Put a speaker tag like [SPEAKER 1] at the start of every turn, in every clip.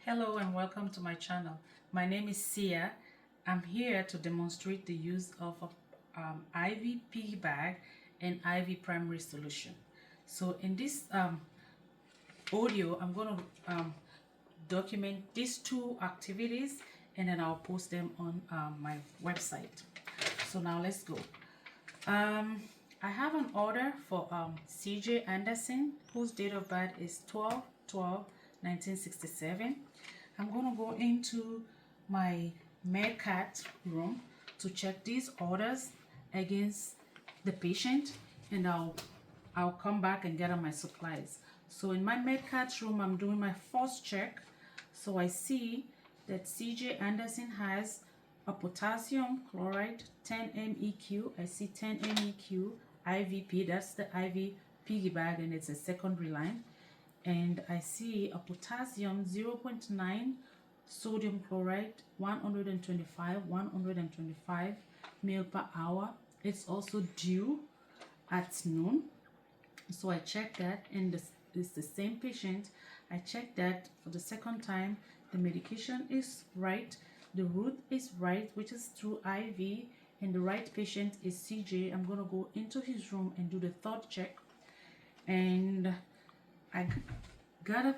[SPEAKER 1] Hello and welcome to my channel. My name is Sia. I'm here to demonstrate the use of a IV piggy bag and IV primary solution. So in this audio, I'm going to document these two activities and then I'll post them on my website. So now let's go. I have an order for CJ Anderson, whose date of birth is 12/12/1967. I'm going to go into my MedCat room to check these orders against the patient, and I'll come back and gather my supplies. So in my MedCat room, I'm doing my first check. So I see that CJ Anderson has a potassium chloride 10 MEQ. I see 10 MEQ IVP, that's the IV piggy bag, and it's a secondary line. And I see a potassium 0.9 sodium chloride 125 ml per hour. It's also due at noon. So I checked that, and it's the same patient. I checked that for the second time. The medication is right, the route is right, which is through IV, and the right patient is CJ. I'm gonna go into his room and do the third check, and I gotta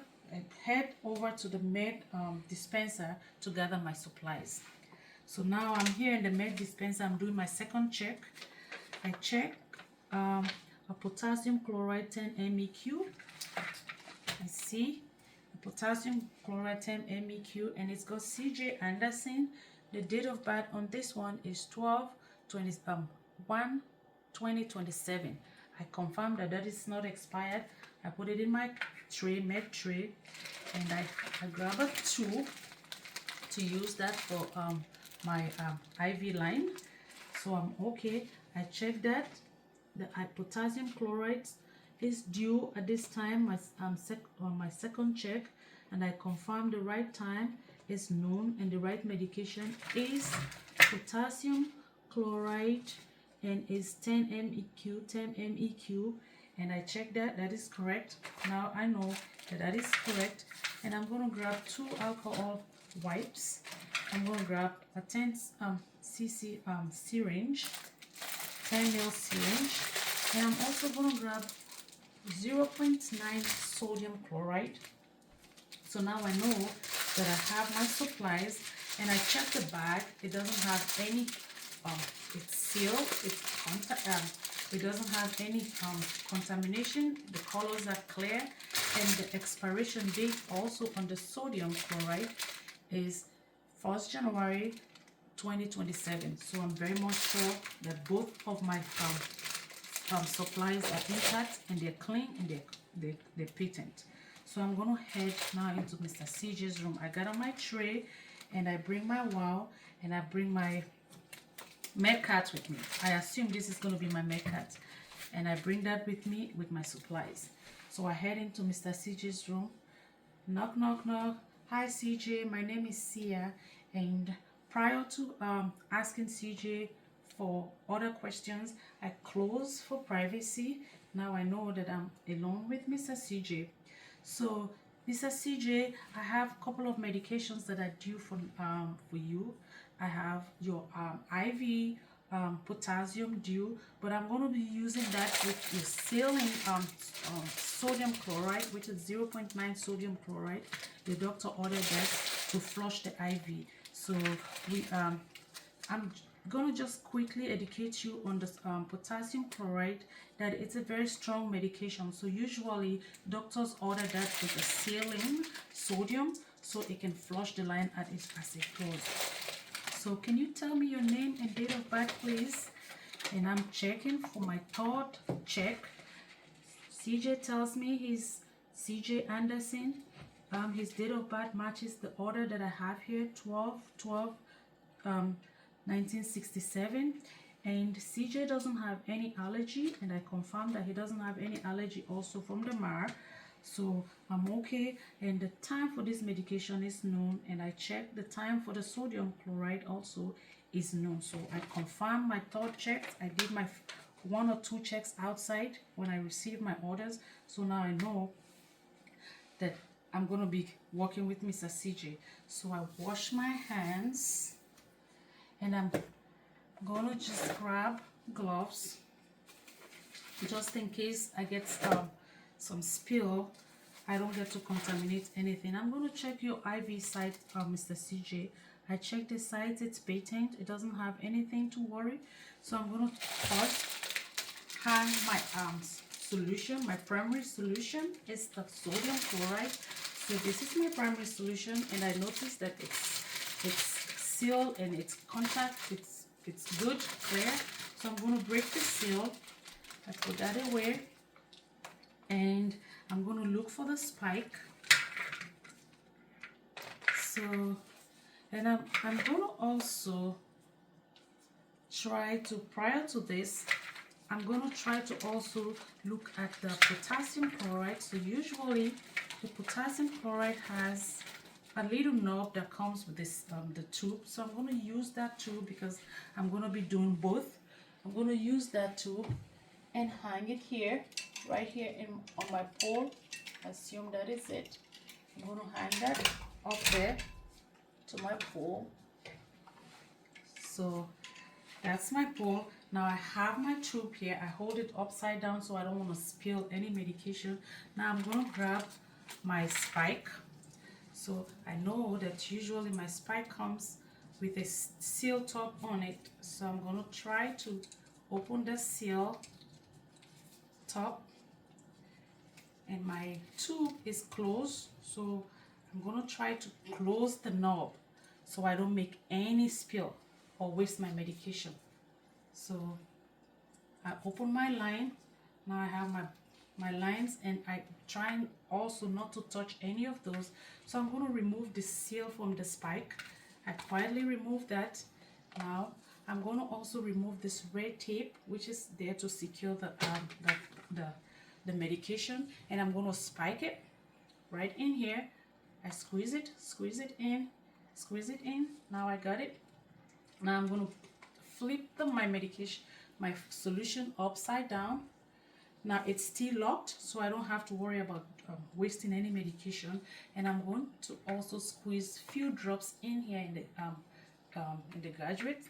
[SPEAKER 1] head over to the med dispenser to gather my supplies. So now I'm here in the med dispenser. I'm doing my second check. I check a potassium chloride 10 MEQ. I see a potassium chloride 10 MEQ, and it's got CJ Anderson. The date of birth on this one is 12/1/2027. I confirm that that is not expired. I put it in my tray, med tray, and I grab a tool to use that for my IV line. So I'm okay. I check that the potassium chloride is due at this time, on my second check, and I confirm the right time is noon, and the right medication is potassium chloride and is 10 MEQ, and I check that that is correct. Now I know that that is correct, and I'm going to grab 2 alcohol wipes. I'm going to grab a 10 cc syringe, 10 ml syringe, and I'm also going to grab 0.9 sodium chloride. So now I know that I have my supplies, and I check the bag. It doesn't have any it's sealed, it doesn't have any contamination. The colors are clear, and the expiration date also on the sodium chloride is 1st January 2027. So I'm very much sure that both of my supplies are intact, and they're clean, and they're patent. So I'm gonna head now into Mr. CJ's room. I got on my tray, and I bring my wow, and I bring my MedCat with me. I assume this is going to be my MedCat, and I bring that with me with my supplies. So I head into Mr. CJ's room. Knock, knock, knock. Hi CJ, my name is Sia, and prior to asking CJ for other questions, I close for privacy. Now I know that I'm alone with Mr. CJ. So Mr. CJ, I have a couple of medications that are due for you. I have your IV potassium due, but I'm going to be using that with your saline sodium chloride, which is 0.9 sodium chloride. The doctor ordered that to flush the IV. So I'm going to just quickly educate you on the potassium chloride, that it's a very strong medication. So usually doctors order that with a saline sodium so it can flush the line as it goes. So can you tell me your name and date of birth, please? And I'm checking for my third check. CJ tells me he's CJ Anderson. His date of birth matches the order that I have here, 12/12/1967. And CJ doesn't have any allergy, and I confirm that he doesn't have any allergy also from the MAR. So I'm okay, and the time for this medication is noon, and I checked the time for the sodium chloride also is noon. So I confirmed my third check. I did my 1 or 2 checks outside when I received my orders. So now I know that I'm going to be working with Mr. CJ. So I wash my hands, and I'm going to just grab gloves just in case I get some spill. I don't get to contaminate anything. I'm going to check your IV site, Mr. CJ. I checked the site, it's patent, it doesn't have anything to worry. So I'm going to first hang my solution. My primary solution is the sodium chloride. So this is my primary solution, and I noticed that it's sealed and it's contact, it's good, clear. So I'm going to break the seal. I put that away, and I'm going to look for the spike. So, and I'm going to also try to, prior to this, I'm going to try to also look at the potassium chloride. So usually the potassium chloride has a little knob that comes with this the tube. So I'm going to use that tube because I'm going to be doing both. I'm going to use that tube and hang it here, right here on my pole. Assume that is it. I'm going to hang that up there to my pole. So that's my pole. Now I have my tube here. I hold it upside down so I don't want to spill any medication. Now I'm going to grab my spike. So I know that usually my spike comes with a seal top on it. So I'm going to try to open the seal top, and my tube is closed. So I'm going to try to close the knob so I don't make any spill or waste my medication. So I open my line. Now I have my lines, and I try also not to touch any of those. So I'm going to remove the seal from the spike. I quietly remove that. Now I'm going to also remove this red tape, which is there to secure the medication, and I'm going to spike it right in here. I squeeze it in, squeeze it in. Now I got it. Now I'm going to flip my medication, my solution upside down. Now it's still locked, so I don't have to worry about wasting any medication. And I'm going to also squeeze few drops in here in the graduate.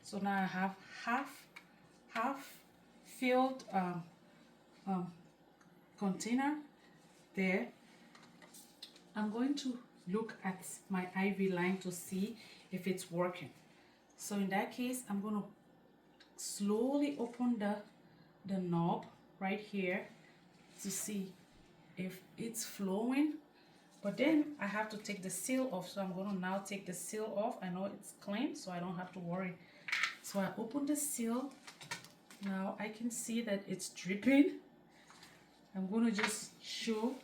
[SPEAKER 1] So now I have half filled container there. I'm going to look at my IV line to see if it's working. So in that case, I'm going to slowly open the knob right here to see if it's flowing. But then I have to take the seal off. So I'm going to now take the seal off. I know it's clean, so I don't have to worry. So I open the seal. Now I can see that it's dripping. I'm going to just show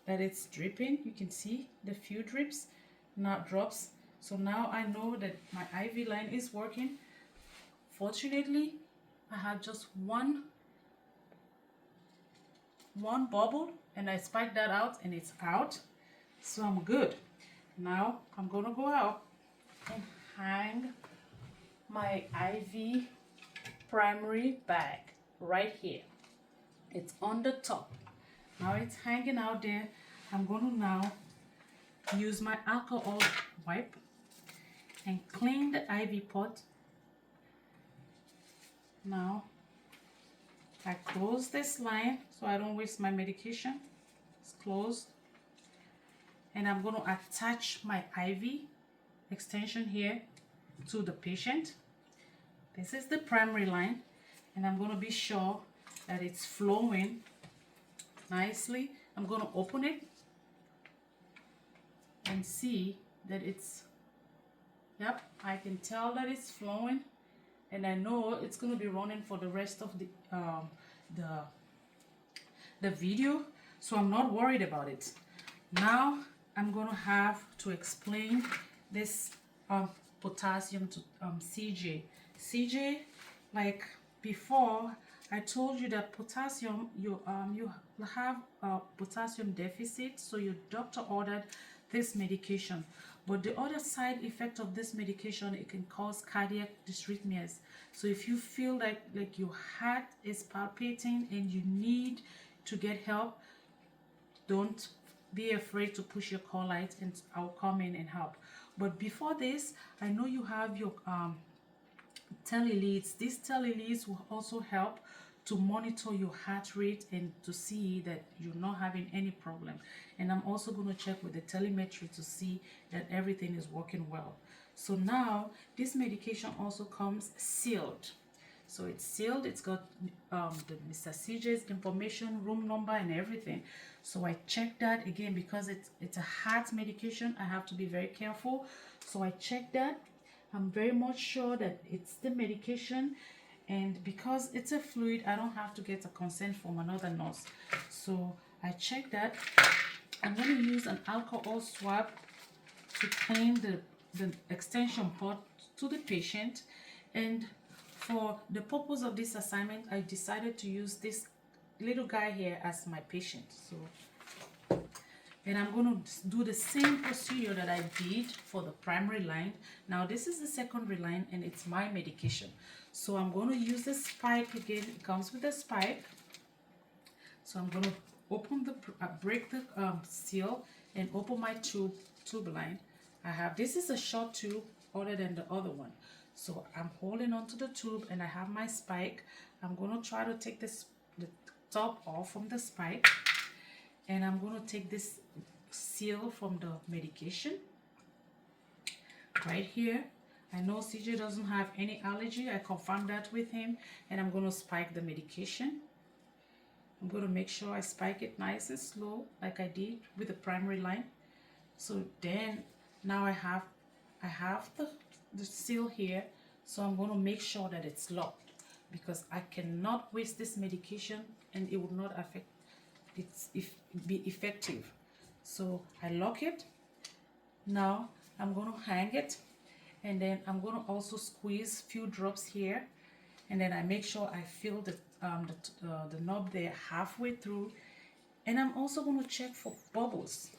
[SPEAKER 1] that it's dripping. You can see the few drips, not drops. So now I know that my IV line is working. Fortunately, I have just one bubble, and I spiked that out, and it's out. So I'm good. Now I'm going to go out and hang my IV primary bag right here. It's on the top. Now it's hanging out there. I'm going to now use my alcohol wipe and clean the IV pot. Now I close this line so I don't waste my medication. It's closed. And I'm going to attach my IV extension here to the patient. This is the primary line, and I'm going to be sure that it's flowing nicely. I'm going to open it and see that it's, yep, I can tell that it's flowing, and I know it's going to be running for the rest of the video, so I'm not worried about it. Now I'm going to have to explain this potassium to CJ, like before, I told you that potassium, you have a potassium deficit, so your doctor ordered this medication. But the other side effect of this medication, it can cause cardiac dysrhythmias. So if you feel like your heart is palpitating and you need to get help, don't be afraid to push your call light and I'll come in and help. But before this, I know you have your tele leads. These tele leads will also help to monitor your heart rate and to see that you're not having any problem. And I'm also going to check with the telemetry to see that everything is working well. So now this medication also comes sealed. So it's sealed. It's got the Mr. CJ's information, room number, and everything. So I checked that again because it's a heart medication. I have to be very careful. So I checked that. I'm very much sure that it's the medication, and because it's a fluid, I don't have to get a consent from another nurse. So I checked that. I'm going to use an alcohol swab to clean the extension port to the patient. And for the purpose of this assignment, I decided to use this little guy here as my patient. So, and I'm going to do the same procedure that I did for the primary line. Now this is the secondary line and it's my medication. So I'm going to use the spike again. It comes with a spike. So I'm going to open the break the seal and open my tube line. I have, this is a short tube other than the other one. So I'm holding onto the tube and I have my spike. I'm going to try to take the top off from the spike. And I'm going to take this seal from the medication right here. I know CJ doesn't have any allergy. I confirmed that with him. And I'm going to spike the medication. I'm going to make sure I spike it nice and slow like I did with the primary line. So then now I have the seal here. So I'm going to make sure that it's locked because I cannot waste this medication and it will not affect be effective. So I lock it. Now I'm going to hang it, and then I'm going to also squeeze a few drops here, and then I make sure I fill the knob there halfway through. And I'm also going to check for bubbles.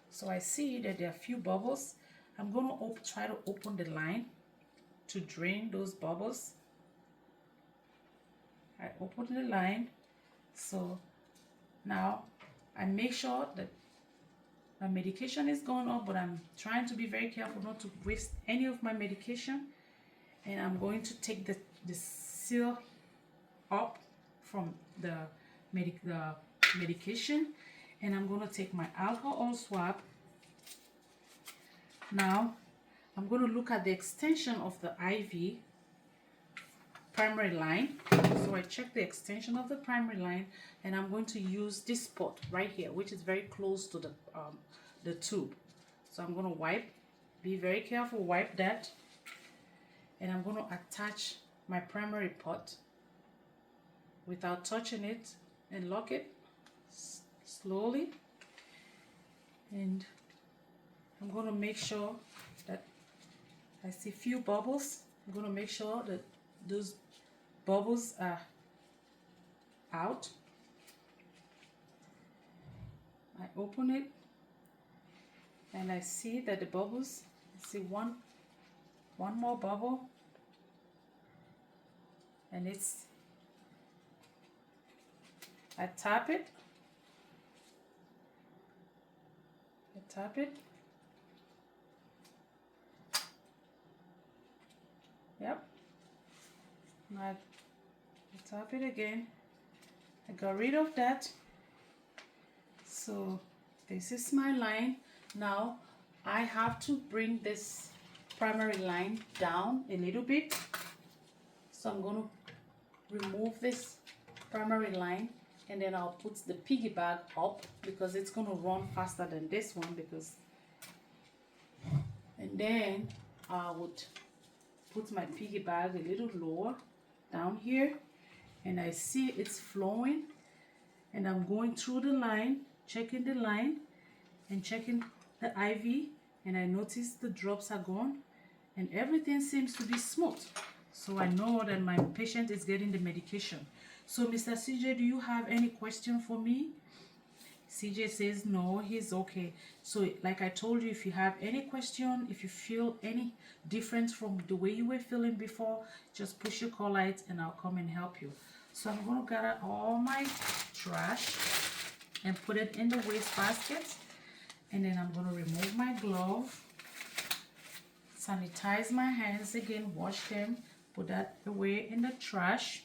[SPEAKER 1] So I see that there are a few bubbles. I'm going to try to open the line to drain those bubbles. I open the line. So now I make sure that my medication is going up, but I'm trying to be very careful not to waste any of my medication. And I'm going to take the seal up from the medication, and I'm going to take my alcohol swab. Now I'm going to look at the extension of the IV primary line. So I check the extension of the primary line, and I'm going to use this spot right here, which is very close to the tube. So I'm going to wipe, be very careful, wipe that, and I'm going to attach my primary pot without touching it and lock it slowly. And I'm going to make sure that I see few bubbles. I'm going to make sure that those bubbles are out. I open it and I see that the bubbles, I see one more bubble, and I tap it. Yep. I tap it again. I got rid of that. So this is my line. Now I have to bring this primary line down a little bit. So I'm going to remove this primary line, and then I'll put the piggy bag up because it's going to run faster than this one. And then I would put my piggy bag a little lower down here, and I see it's flowing, and I'm going through the line, checking the line and checking the IV, and I notice the drops are gone and everything seems to be smooth. So I know that my patient is getting the medication. So Mr. CJ, do you have any question for me? CJ says no, he's okay. So like I told you, if you have any question, if you feel any difference from the way you were feeling before, just push your call light and I'll come and help you. So I'm going to gather all my trash and put it in the waste basket. And then I'm going to remove my glove, sanitize my hands again, wash them, put that away in the trash.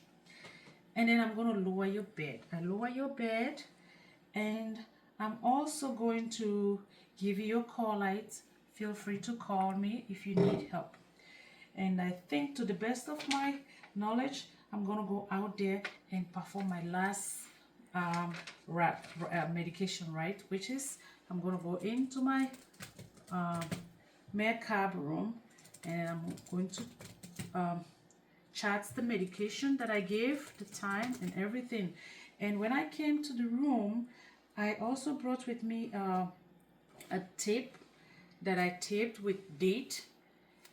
[SPEAKER 1] And then I'm going to lower your bed. I lower your bed, and I'm also going to give you your call lights. Feel free to call me if you need help. And I think, to the best of my knowledge, I'm going to go out there and perform my last medication, right? Which is, I'm going to go into my med-cab room, and I'm going to chart the medication that I gave, the time and everything. And when I came to the room, I also brought with me a tape that I taped with date.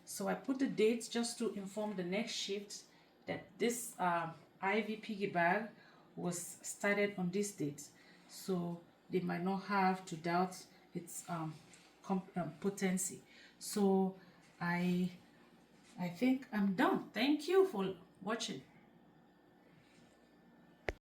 [SPEAKER 1] So I put the dates just to inform the next shift that this IV piggy bag was started on this date, so they might not have to doubt its potency. So I think I'm done. Thank you for watching.